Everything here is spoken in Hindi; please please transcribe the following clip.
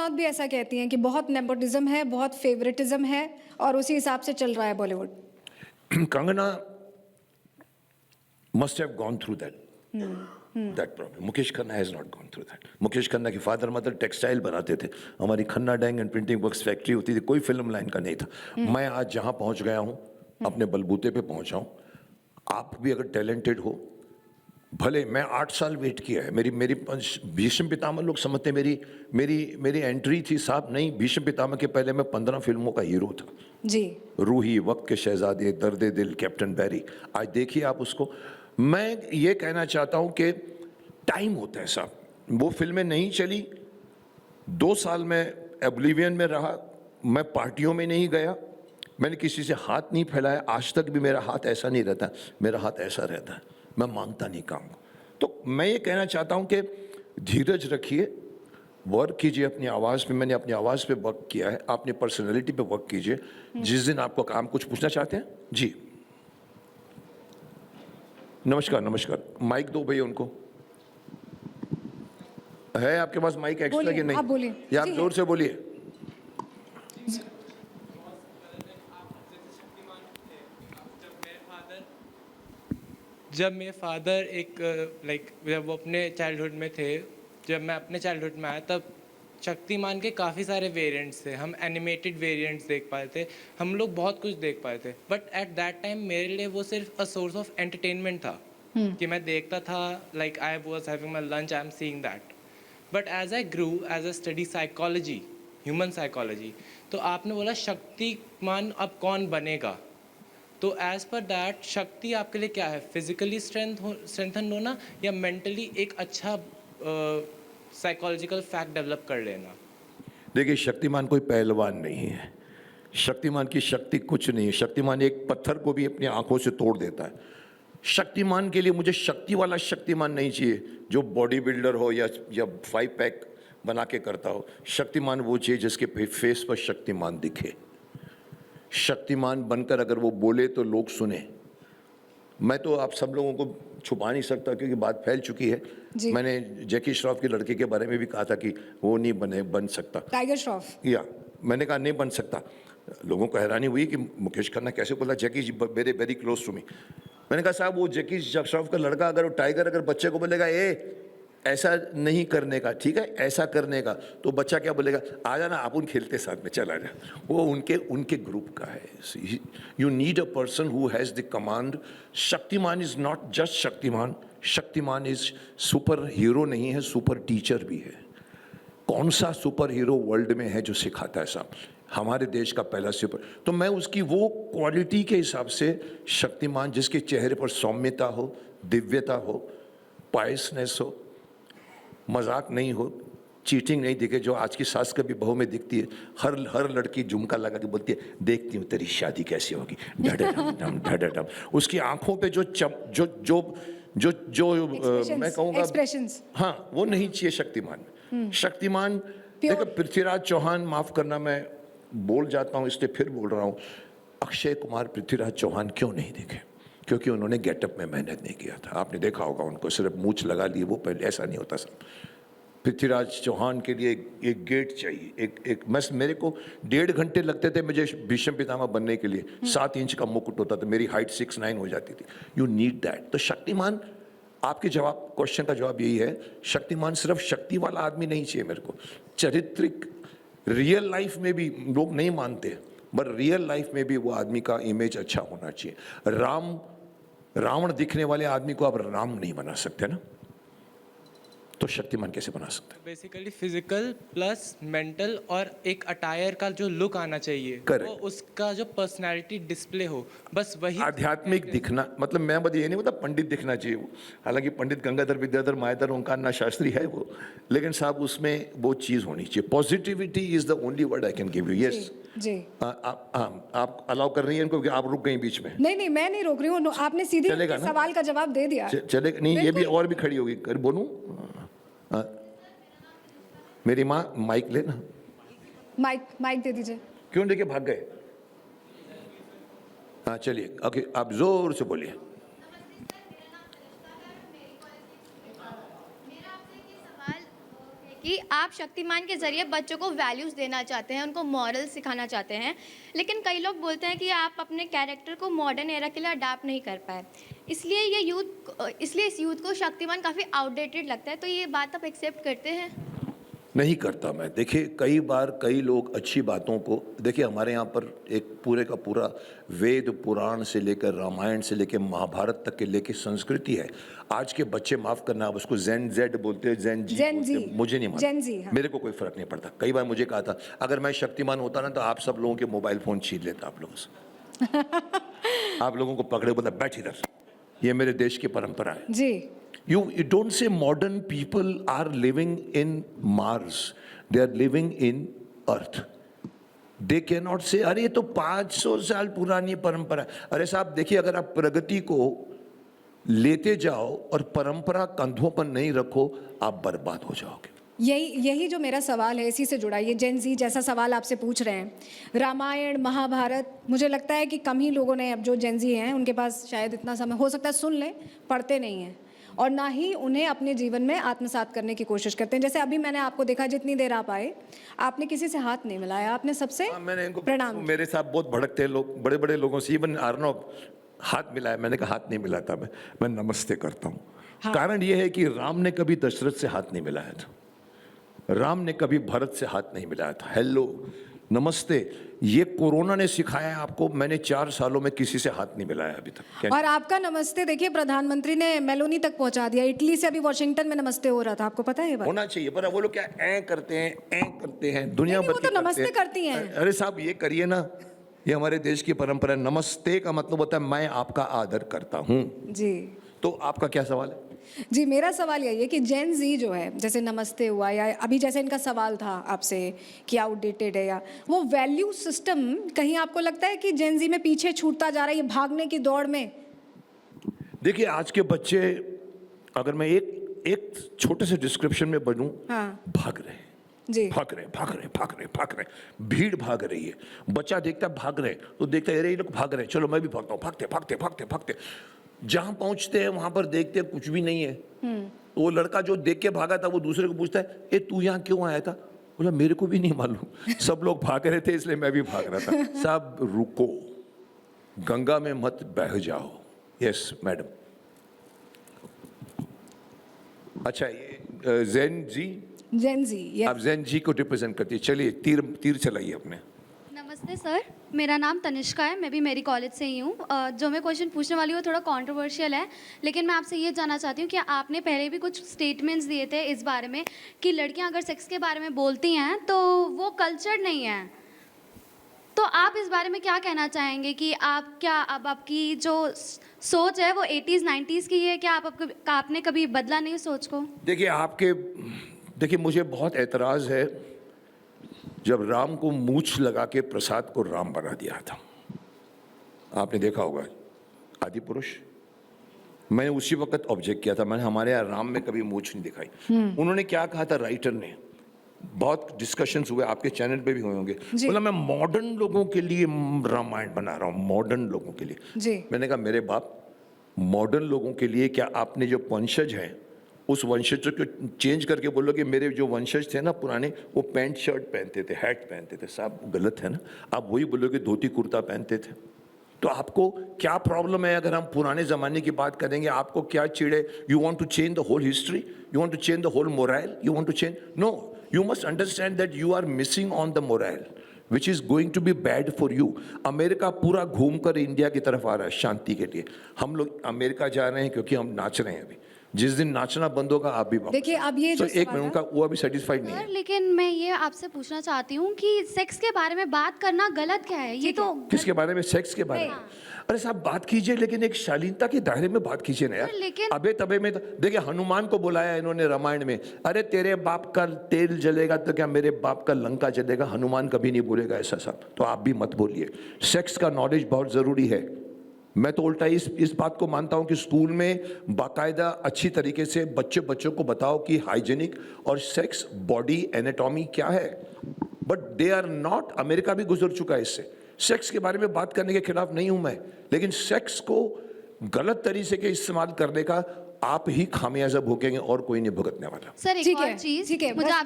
रनौत भी ऐसा कहती हैं कि बहुत नेपोटिज्म है, बहुत फेवरेटिज्म है और उसी हिसाब से चल रहा है Bollywood. Kangana must have gone through that problem. Mukesh Khanna has not gone through that. Mukesh Khanna के फादर मदर टेक्सटाइल बनाते थे, हमारी Khanna dang and printing works factory होती थी, कोई फिल्म लाइन का नहीं था। मैं आज जहां पहुंच गया हूं, अपने बलबूते पे पहुंचा हूं। आप भी अगर टैलेंटेड हो, भले मैं 8 साल वेट किया है। मेरी मेरी भीष्म पितामह लोग समझते मेरी मेरी मेरी एंट्री थी साहब, नहीं, भीष्म पितामह के पहले मैं 15 फिल्मों का हीरो था जी। रूही, वक्त के शहजादे, दर्द दिल, कैप्टन बैरी। आज देखिए आप उसको। मैं ये कहना चाहता हूं कि टाइम होता है साहब, वो फिल्में नहीं चली, 2 साल में एब्लिवियन में रहा, मैं पार्टियों में नहीं गया, मैंने किसी से हाथ नहीं फैलाया। आज तक भी मेरा हाथ ऐसा नहीं रहता, मेरा हाथ ऐसा रहता है, मैं मांगता नहीं काम। तो मैं ये कहना चाहता हूं कि धीरज रखिए, वर्क कीजिए अपनी आवाज़ पे। मैंने अपनी आवाज़ पे वर्क किया है, अपनी पर्सनैलिटी पे वर्क कीजिए। जिस दिन आपको काम कुछ पूछना चाहते हैं जी। नमस्कार, नमस्कार। माइक दो भैया उनको। है आपके पास माइक एक्स्ट्रा कि नहीं? आप बोलिए, या आप जोर से बोलिए। जब मेरे फादर जब वो अपने चाइल्डहुड में थे, जब मैं अपने चाइल्डहुड में आया, तब शक्तिमान के काफ़ी सारे वेरिएंट्स थे। हम एनिमेटेड वेरिएंट्स देख पाए थे, हम लोग बहुत कुछ देख पाए थे। बट एट दैट टाइम मेरे लिए वो सिर्फ अ सोर्स ऑफ एंटरटेनमेंट था कि मैं देखता था, like I was having my lunch, I am seeing that. But as I grew, as a study psychology, human psychology, तो आपने बोला शक्तिमान अब कौन बनेगा। तो एज पर दैट शक्ति आपके लिए क्या है? फिजिकली स्ट्रेंथन होना या मेंटली एक अच्छा साइकोलॉजिकल फैक्ट डेवलप कर लेना? देखिए, शक्तिमान कोई पहलवान नहीं है, शक्तिमान की शक्ति कुछ नहीं है। शक्तिमान एक पत्थर को भी अपनी आंखों से तोड़ देता है। शक्तिमान के लिए मुझे शक्ति वाला शक्तिमान नहीं चाहिए जो बॉडी बिल्डर हो या 5 पैक बना के करता हो। शक्तिमान वो चाहिए जिसके फेस पर शक्तिमान दिखे। शक्तिमान बनकर अगर वो बोले तो लोग सुने। मैं तो आप सब लोगों को छुपा नहीं सकता क्योंकि बात फैल चुकी है। मैंने जैकी श्रॉफ के लड़के के बारे में भी कहा था कि वो नहीं बन सकता, टाइगर श्रॉफ। या मैंने कहा नहीं बन सकता। लोगों को हैरानी हुई कि मुकेश खन्ना कैसे बोला Jackie very very close to me. मैंने कहा साहब वो जैकी श्रॉफ का लड़का अगर टाइगर अगर बच्चे को बोलेगा ए ऐसा नहीं करने का, ठीक है, ऐसा करने का, तो बच्चा क्या बोलेगा? आ जाना, अपन खेलते साथ में, चला जा। वो उनके ग्रुप का है। You need a person who has the command. Shaktimaan is not just Shaktimaan, Shaktimaan is super hero नहीं है, सुपर टीचर भी है। कौन सा सुपर हीरो वर्ल्ड में है जो सिखाता है साहब? हमारे देश का पहला सुपर। तो मैं उसकी वो क्वालिटी के हिसाब से शक्तिमान, जिसके चेहरे पर सौम्यता हो, दिव्यता हो, पायसनेस हो, मजाक नहीं हो, चीटिंग नहीं दिखे, जो आज की सास कभी बहू में दिखती है। हर लड़की झुमका लगा के बोलती है देखती हूँ तेरी शादी कैसी होगी, ढडडम ढडडम। उसकी आंखों पे जो मैं कहूँगा एक्सप्रेशंस, हाँ, वो नहीं चाहिए शक्तिमान। शक्तिमान देखो, पृथ्वीराज चौहान, माफ करना मैं बोल जाता हूँ इसलिए फिर बोल रहा हूँ, अक्षय कुमार पृथ्वीराज चौहान क्यों नहीं दिखे? क्योंकि उन्होंने गेटअप में मेहनत नहीं किया था। आपने देखा होगा उनको सिर्फ मूछ लगा लिए, वो पहले ऐसा नहीं होता सब। पृथ्वीराज चौहान के लिए एक गेट चाहिए, एक मेरे को 1.5 घंटे लगते थे मुझे भीष्म पितामह बनने के लिए। 7 इंच का मुकुट होता था, मेरी हाइट 6'9" हो जाती थी। You need that. तो शक्तिमान, आपके क्वेश्चन का जवाब यही है, शक्तिमान सिर्फ शक्ति वाला आदमी नहीं चाहिए मेरे को। चारित्रिक, रियल लाइफ में भी लोग नहीं मानते, बट रियल लाइफ में भी वो आदमी का इमेज अच्छा होना चाहिए। रावण दिखने वाले आदमी को आप राम नहीं बना सकते ना, तो शक्तिमान कैसे बना सकते? बेसिकली फिजिकल प्लस मेंटल और एक अटायर का जो लुक आना चाहिए, वो उसका जो पर्सनालिटी डिस्प्ले हो, बस वही। आध्यात्मिक दिखना, मतलब मैं बस ये नहीं बता पंडित दिखना चाहिए वो। हालांकि पंडित गंगाधर विद्याधर मायाधर ओंकारनाथ शास्त्री है वो, लेकिन साहब उसमें वो चीज होनी चाहिए। Positivity is the only word I can give you. Yes जी। आप अलाउ कर रही हैं इनको कि आप रुक गई बीच में? नहीं, मैं नहीं रोक रही हूँ, आपने सीधे सवाल का जवाब दे दिया। चलेगा नहीं, ये भी और भी खड़ी होगी, कर बोलूं? मेरी माँ, माइक लेना, माइक दे दीजिए। क्यों लेके भाग गए? हाँ चलिए, ओके, आप जोर से बोलिए। कि आप शक्तिमान के ज़रिए बच्चों को वैल्यूज़ देना चाहते हैं, उनको मॉरल सिखाना चाहते हैं, लेकिन कई लोग बोलते हैं कि आप अपने कैरेक्टर को मॉडर्न एरा के लिए अडाप्ट नहीं कर पाए, इसलिए इस यूथ को शक्तिमान काफ़ी आउटडेटेड लगता है। तो ये बात आप एक्सेप्ट करते हैं? नहीं करता मैं। देखिए कई बार कई लोग अच्छी बातों को, देखिए हमारे यहाँ पर एक पूरे का पूरा वेद पुराण से लेकर रामायण से लेकर महाभारत तक के लेके संस्कृति है। आज के बच्चे, माफ करना, आप उसको जेन जेड बोलते हैं, जेन जी जेन बोलते हैं, जी, मुझे नहीं जेन जी, मालूम, हाँ। मेरे को कोई फर्क नहीं पड़ता। कई बार मुझे कहा था अगर मैं शक्तिमान होता ना तो आप सब लोगों के मोबाइल फोन छीन लेता आप लोगों से। आप लोगों को पकड़े बोला बैठ इधर, ये मेरे देश की परंपरा है। जी, You don't say modern people are living in Mars. They are living in Earth. They cannot say, अरे ये तो 500 साल पुरानी परंपरा है। अरे साहब देखिए, अगर आप प्रगति को लेते जाओ और परंपरा कंधों पर नहीं रखो, आप बर्बाद हो जाओगे। यही जो मेरा सवाल है इसी से जुड़ा, ये जेन जी जैसा सवाल आपसे पूछ रहे हैं। रामायण महाभारत, मुझे लगता है कि कम ही लोगों ने, अब जो जेन जी हैं उनके पास शायद इतना समय, हो सकता है सुन लें, पढ़ते नहीं हैं और ना ही उन्हें अपने जीवन में आत्मसात करने की कोशिश करते हैं। जैसे अभी मैंने आपको देखा, जितनी देर आप आए आपने किसी से हाथ नहीं मिलाया, आपने सबसे मैंने इनको प्रणाम। मेरे साथ बहुत भड़कते लोग, बड़े बड़े लोगों से, इवन अर्नब हाथ मिलाया, मैंने कहा हाथ नहीं मिलाता, मैं नमस्ते करता हूँ। हाँ। कारण ये है कि राम ने कभी दशरथ से हाथ नहीं मिलाया था, राम ने कभी भरत से हाथ नहीं मिलाया था। हेलो नमस्ते, ये कोरोना ने सिखाया है आपको। मैंने 4 सालों में किसी से हाथ नहीं मिलाया अभी तक। और आपका नमस्ते देखिए प्रधानमंत्री ने मेलोनी तक पहुंचा दिया। इटली से अभी वॉशिंगटन में नमस्ते हो रहा था, आपको पता है ये बात? होना चाहिए, पर वो लोग क्या ऐ करते हैं, दुनिया नहीं, भर वो के तो नमस्ते करते करती हैं। अरे साहब ये करिए ना, ये हमारे देश की परंपरा है। नमस्ते का मतलब होता है मैं आपका आदर करता हूँ। जी, तो आपका क्या सवाल है? जी मेरा सवाल यही है कि जेन जी जो है, जैसे नमस्ते हुआ या अभी जैसे इनका सवाल था आपसे कि आउटडेटेड है, या वो वैल्यू सिस्टम कहीं आपको लगता है कि जेन जी में पीछे छूटता जा रहा है ये भागने की दौड़ में? देखिए आज के बच्चे, अगर मैं एक छोटे से डिस्क्रिप्शन में बनूं, हाँ। भाग रहे हैं, जी, भाग रहे, भीड़ भाग रही है। बच्चा देखता है भाग रहे तो देखता है अरे ये लोग भाग रहे हैं, चलो मैं भी भागता हूँ। भागते जहां पहुंचते हैं वहां पर देखते हैं कुछ भी नहीं है। तो वो लड़का जो देख के भागा था वो दूसरे को पूछता है ए तू यहाँ क्यों आया था? बोला मेरे को भी नहीं मालूम, सब लोग भाग रहे थे इसलिए मैं भी भाग रहा था। साहब रुको, गंगा में मत बह जाओ। Yes madam. अच्छा ये जेन जी, ये आप जेन जी को रिप्रेजेंट करती है। चलिए तीर चलाइए अपने। नमस्ते सर, मेरा नाम तनिष्का है, मैं भी मेरी कॉलेज से ही हूँ। जो मैं क्वेश्चन पूछने वाली हूँ थोड़ा कंट्रोवर्शियल है, लेकिन मैं आपसे ये जानना चाहती हूँ कि आपने पहले भी कुछ स्टेटमेंट्स दिए थे इस बारे में कि लड़कियाँ अगर सेक्स के बारे में बोलती हैं तो वो कल्चर्ड नहीं है। तो आप इस बारे में क्या कहना चाहेंगे कि आप क्या, अब आपकी जो सोच है वो 80s 90s की है, क्या आपने कभी बदला नहीं सोच को? देखिए मुझे बहुत एतराज़ है जब राम को मूछ लगा के प्रसाद को राम बना दिया था। आपने देखा होगा आदि पुरुष, मैंने उसी वक्त ऑब्जेक्ट किया था। मैंने हमारे यहाँ राम में कभी मूछ नहीं दिखाई। उन्होंने क्या कहा था राइटर ने, बहुत डिस्कशंस हुए, आपके चैनल पे भी हुए होंगे। बोला मैं मॉडर्न लोगों के लिए रामायण बना रहा हूँ, मॉडर्न लोगों के लिए। जी। मैंने कहा मेरे बाप, मॉडर्न लोगों के लिए क्या आपने जो वंशज हैं उस वंशज को चेंज करके बोलो कि मेरे जो वंशज थे ना पुराने, वो पैंट शर्ट पहनते थे, हैट पहनते थे। साहब गलत है ना, आप वही बोलो कि धोती कुर्ता पहनते थे। तो आपको क्या प्रॉब्लम है अगर हम पुराने ज़माने की बात करेंगे? आपको क्या चिड़े? You want to change the whole history, you want to change the whole moral, you want to change? No, you must understand that you are missing on the moral which is going to be bad for you. America पूरा घूमकर इंडिया की तरफ आ रहा है शांति के लिए। हम लोग अमेरिका जा रहे हैं क्योंकि हम नाच रहे हैं। अभी जिस दिन नाचना बंद होगा आप भी देखिए अब ये जो एक मिनट का वो अभी सेटिस्फाइड नहीं है। सर लेकिन मैं ये आपसे पूछना चाहती हूँ कि सेक्स के बारे में बात करना गलत क्या है? ये तो किसके बारे में? सेक्स के बारे में? अरे साहब बात कीजिए, लेकिन एक शालीनता के दायरे में बात कीजिए ना यार। लेकिन अबे तबे में तो देखिए हनुमान को बुलाया इन्होंने रामायण में, अरे तेरे बाप का तेल जलेगा तो क्या मेरे बाप का लंका जलेगा? हनुमान कभी नहीं बोलेगा ऐसा साहब, तो आप भी मत बोलिए। सेक्स का नॉलेज बहुत जरूरी है। मैं तो उल्टा इस बात को मानता हूं कि स्कूल में बाकायदा अच्छी तरीके से बच्चों को बताओ कि हाइजीनिक और सेक्स बॉडी एनाटॉमी क्या है। But they are not, America भी गुजर चुका है इससे। सेक्स के बारे में बात करने के खिलाफ नहीं हूं मैं, लेकिन सेक्स को गलत तरीके के इस्तेमाल करने का आप ही खामियाजा भोगेंगे और कोई नहीं भुगतने वाला। सर एक ठीक और है, चीज ठीक है, मुझे